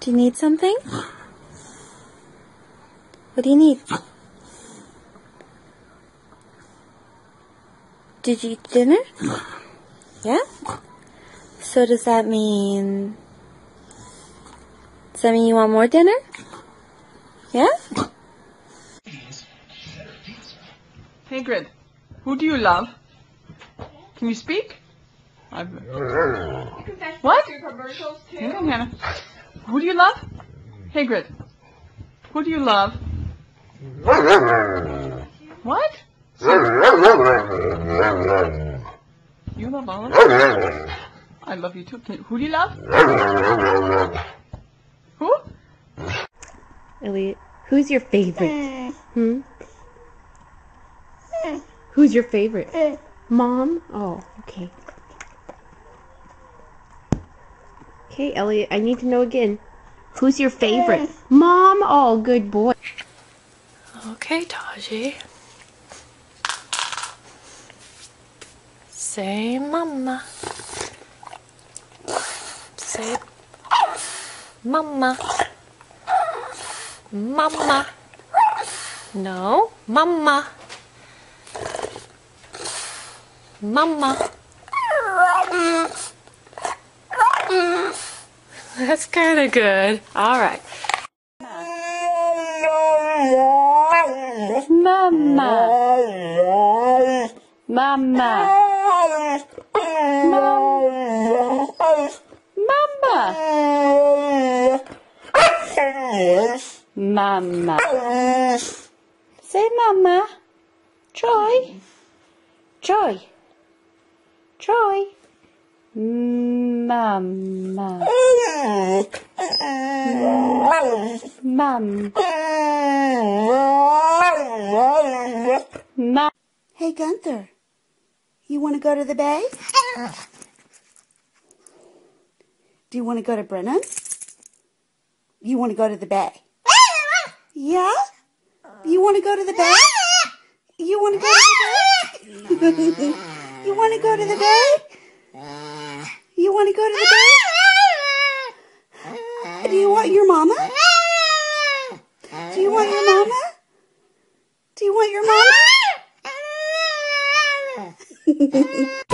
Do you need something? What do you need? Did you eat dinner? Yeah? So does that mean you want more dinner? Yeah? Hagrid, who do you love? Can you speak? What? Okay, Hannah. Who do you love? Hagrid, who do you love? What? You love all of them? I love you too. Who do you love? Who? Elliot, who's your favorite? Who's your favorite? Mom? Oh, okay. Okay, Elliot, I need to know again. Who's your favorite? Mom? Oh, good boy. Okay, Taji. Say mama. Say mama. Mama. No, mama. Mama. That's kind of good. All right. Mama. Mama. Mama. Say mama. Troy. Troy. Troy. Mama. Mom. Mom. Hey, Gunther, you want to go to the bay? Do you want to go to Brennan? You want to go to the bay? Yeah? You want to go to the bay? You want to go to the bay? You want to go to the bay? You want to go to the bay? Do you want your mama? Do you want your mama? Do you want your mama?